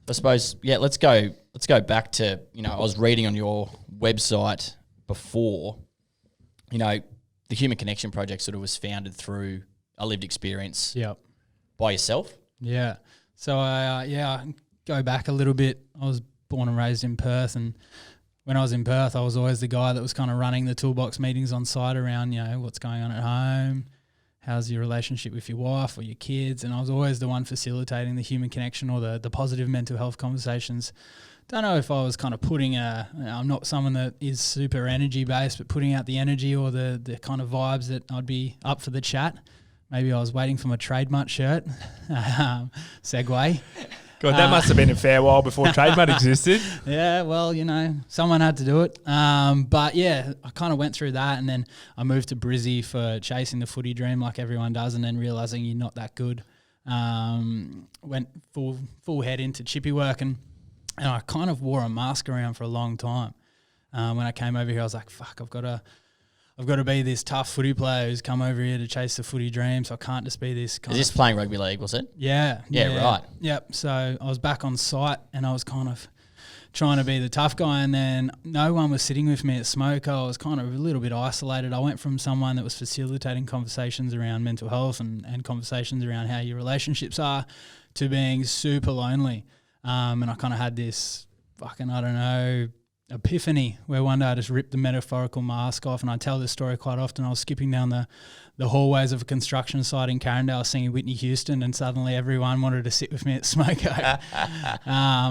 I suppose, let's go back to, I was reading on your website before, the Human Connection Project sort of was founded through a lived experience by yourself. Yeah. So, I go back a little bit. I was born and raised in Perth, and when I was in Perth, I was always the guy that was kind of running the toolbox meetings on site around, what's going on at home, how's your relationship with your wife or your kids, and I was always the one facilitating the human connection or the positive mental health conversations. Don't know if I was kind of I'm not someone that is super energy based, but putting out the energy or the kind of vibes that I'd be up for the chat. Maybe I was waiting for my trademark shirt. Segue. God, that must have been a fair while before trademark existed. Yeah, well, someone had to do it. But yeah, I kind of went through that, and then I moved to Brizzy for chasing the footy dream like everyone does, and then realising you're not that good. Went full head into chippy work, and I kind of wore a mask around for a long time. When I came over here, I was like, fuck, I've got to be this tough footy player who's come over here to chase the footy dream, so I can't just be this kind Is this playing rugby league, was it? Yeah. Yeah, right. Yep. So I was back on site, and I was kind of trying to be the tough guy, and then no one was sitting with me at Smoker. I was kind of a little bit isolated. I went from someone that was facilitating conversations around mental health and conversations around how your relationships are to being super lonely. And I kind of had this epiphany where one day I just ripped the metaphorical mask off, and I tell this story quite often. I was skipping down the hallways of a construction site in Carindale singing Whitney Houston, and suddenly everyone wanted to sit with me at Smoko.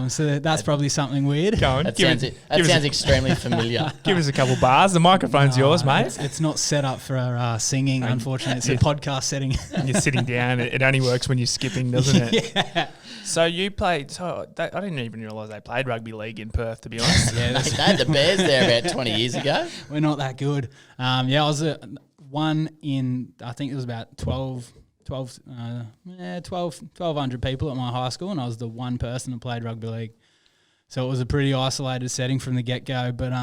So that's probably something weird. Go on. That sounds extremely familiar. Give us a couple bars. The microphone's yours, mate. It's not set up for singing, unfortunately. It's a podcast setting. You're sitting down. It only works when you're skipping, doesn't it? Yeah. So you played. I didn't even realise they played rugby league in Perth, to be honest. They had the Bears there about 20 years ago. We're not that good. I was one in, I think it was about 1,200 people at my high school, and I was the one person that played rugby league. So it was a pretty isolated setting from the get-go. But,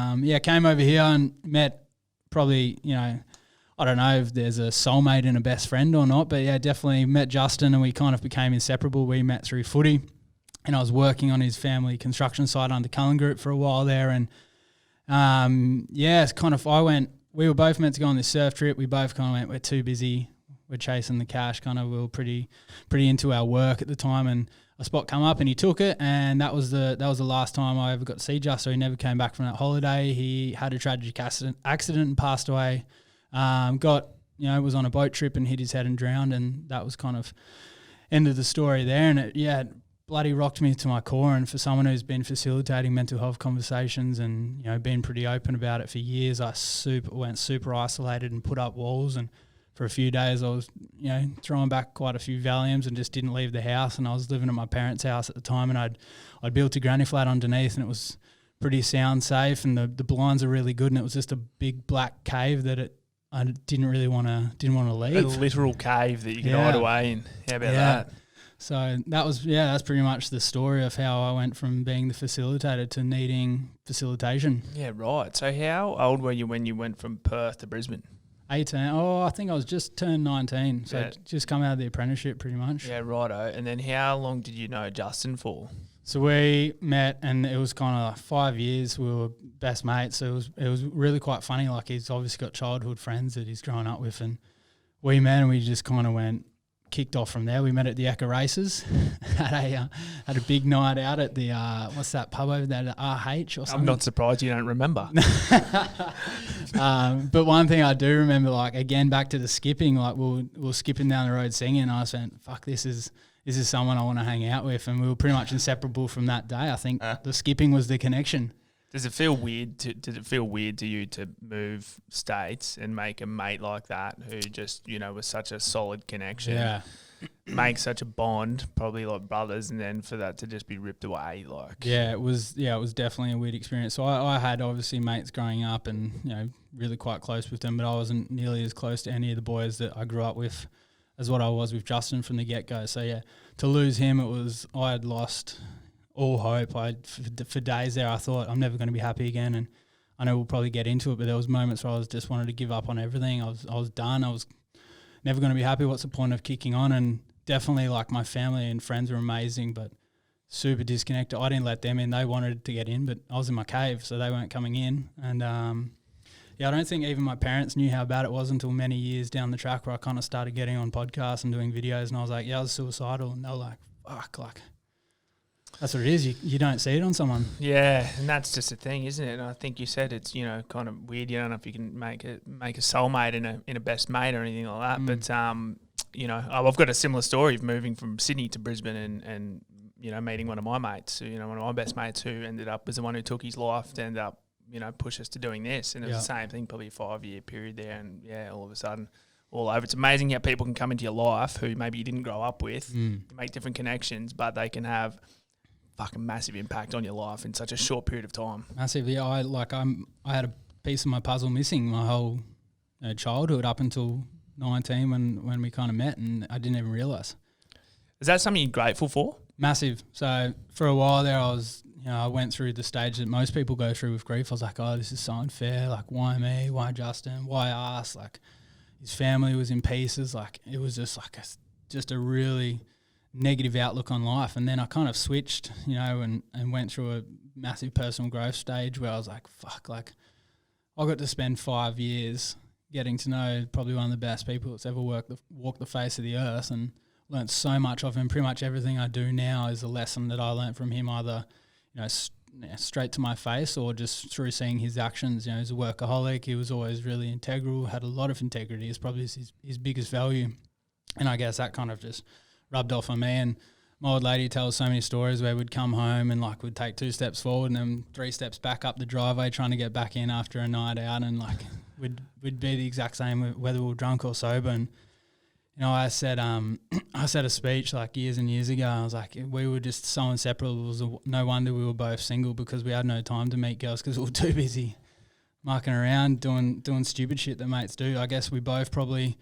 came over here and met probably, I don't know if there's a soulmate and a best friend or not, but yeah, definitely met Justin, and we kind of became inseparable. We met through footy, and I was working on his family construction site under Cullen Group for a while there. And it's kind of, we were both meant to go on this surf trip. We both kind of went, we're too busy. We're chasing the cash. Kind of, we were pretty into our work at the time, and a spot come up and he took it, and that was the last time I ever got to see Justin. So he never came back from that holiday. He had a tragic accident and passed away. Was on a boat trip and hit his head and drowned, and that was kind of end of the story there. And it bloody rocked me to my core. And for someone who's been facilitating mental health conversations and, been pretty open about it for years, I went super isolated and put up walls. And for a few days I was, throwing back quite a few Valiums and just didn't leave the house. And I was living at my parents' house at the time, and I'd built a granny flat underneath, and it was pretty sound safe, and the blinds are really good, and it was just a big black cave that I didn't want to leave. A literal cave that you could hide away in. How about that? So that's pretty much the story of how I went from being the facilitator to needing facilitation. Yeah, right. So how old were you when you went from Perth to Brisbane? 18. Oh, I think I was just turned 19. So just come out of the apprenticeship pretty much. Yeah, righto. And then how long did you know Justin for? So we met, and it was kind of like 5 years. We were best mates. So it was really quite funny. Like, he's obviously got childhood friends that he's grown up with, and we met, and we just kind of kicked off from there. We met at the Ekka Races, had a big night out at the what's that pub over there, the RH or something. I'm not surprised you don't remember. But one thing I do remember, like, again, back to the skipping, like we were skipping down the road singing, and I was saying, fuck, this is someone I want to hang out with, and we were pretty much inseparable from that day. I think the skipping was the connection. Does it feel weird to you to move states and make a mate like that who just, was such a solid connection? Yeah. Make such a bond, probably like brothers, and then for that to just be ripped away, like. Yeah, it was definitely a weird experience. So I had obviously mates growing up and, really quite close with them, but I wasn't nearly as close to any of the boys that I grew up with as what I was with Justin from the get-go. So, yeah, to lose him, I had lost all hope. For days there, I thought I'm never going to be happy again, and I know we'll probably get into it, but there was moments where I was just wanted to give up on everything. I was done. I was never going to be happy. What's the point of kicking on? And definitely, like, my family and friends were amazing, but super disconnected. I didn't let them in. They wanted to get in, but I was in my cave, so they weren't coming in. And I don't think even my parents knew how bad it was until many years down the track, where I kind of started getting on podcasts and doing videos, and I was like, I was suicidal. And they were like, fuck, like, that's what it is. You don't see it on someone. Yeah, and that's just the thing, isn't it? And I think you said it's, kind of weird. You don't know if you can make a soulmate in a best mate or anything like that. But I've got a similar story of moving from Sydney to Brisbane and meeting one of my mates, one of my best mates who ended up was the one who took his life to end up, push us to doing this. And it was the same thing, probably a 5-year period there. And all of a sudden, all over. It's amazing how people can come into your life who maybe you didn't grow up with, you make different connections, but they can have fucking massive impact on your life in such a short period of time. Massively. I had a piece of my puzzle missing my whole childhood up until 19 when we kind of met, and I didn't even realise. Is that something you're grateful for? Massive. So for a while there, I went through the stage that most people go through with grief. I was like, oh, this is so unfair. Like, why me? Why Justin? Why us? Like, his family was in pieces. Like, it was just like just a really negative outlook on life. And then I kind of switched, and went through a massive personal growth stage where I was like, fuck, like, I got to spend 5 years getting to know probably one of the best people that's ever walked the face of the earth, and learnt so much of him. Pretty much everything I do now is a lesson that I learnt from him, either straight to my face or just through seeing his actions. He's a workaholic. He was always really integral, had a lot of integrity. It's probably his biggest value. And I guess that kind of just rubbed off on me. And my old lady tells so many stories where we'd come home and like we'd take 2 steps forward and then 3 steps back up the driveway trying to get back in after a night out, and like we'd be the exact same whether we were drunk or sober. And I said a speech like years and years ago. I was like, we were just so inseparable. It was no wonder we were both single, because we had no time to meet girls because we were too busy mucking around doing stupid shit that mates do. I guess we both probably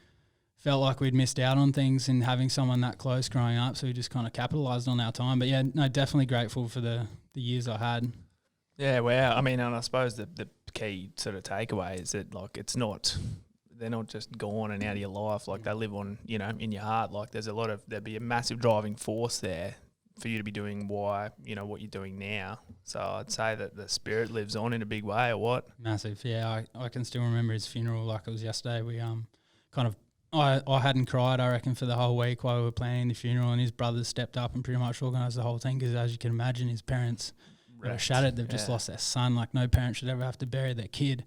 felt like we'd missed out on things in having someone that close growing up, so we just kind of capitalised on our time. But definitely grateful for the years I had. Yeah, wow. I mean, and I suppose the key sort of takeaway is that like they're not just gone and out of your life. Like, they live on, in your heart. Like, there'd be a massive driving force there for you to be doing what you're doing now. So I'd say that the spirit lives on in a big way, or what? Massive. Yeah, I can still remember his funeral like it was yesterday. We I hadn't cried, I reckon, for the whole week while we were planning the funeral, and his brothers stepped up and pretty much organised the whole thing, because as you can imagine, his parents are shattered. They've just lost their son. Like, no parent should ever have to bury their kid.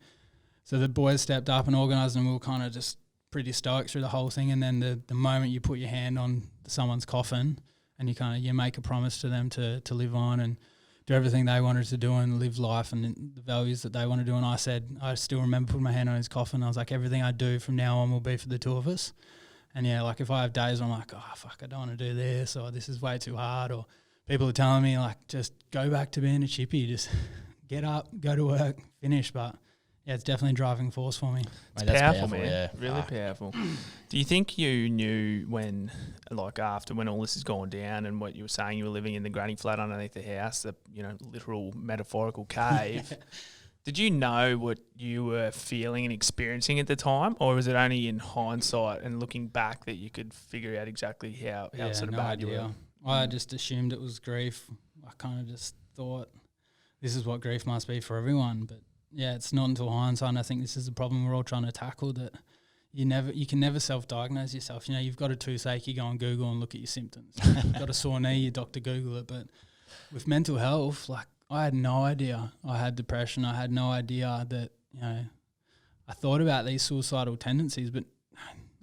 So the boys stepped up and organised, and we were kind of just pretty stoic through the whole thing. And then the moment you put your hand on someone's coffin and you make a promise to them to live on and do everything they wanted to do and live life and the values that they want to do. And I still remember putting my hand on his coffin. I was like, everything I do from now on will be for the two of us. And like if I have days where I'm like, oh, fuck, I don't want to do this, or this is way too hard, or people are telling me like, just go back to being a chippy, just get up, go to work, finish. But yeah, it's definitely a driving force for me. It's powerful, man. Yeah. Really powerful. Do you think you knew when all this has gone down and what you were saying, you were living in the granny flat underneath the house, the literal metaphorical cave? Did you know what you were feeling and experiencing at the time, or was it only in hindsight and looking back that you could figure out exactly how sort of bad you were? I just assumed it was grief. I kind of just thought this is what grief must be for everyone, but yeah, it's not until hindsight, and I think this is the problem we're all trying to tackle, that you can never self-diagnose yourself. You've got a toothache, you go on Google and look at your symptoms. You've got a sore knee, your doctor Google it. But with mental health, like, I had no idea I had depression. I had no idea that, I thought about these suicidal tendencies, but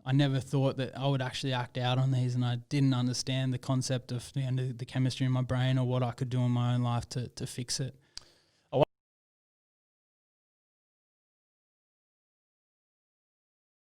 I never thought that I would actually act out on these, and I didn't understand the concept of the chemistry in my brain or what I could do in my own life to fix it.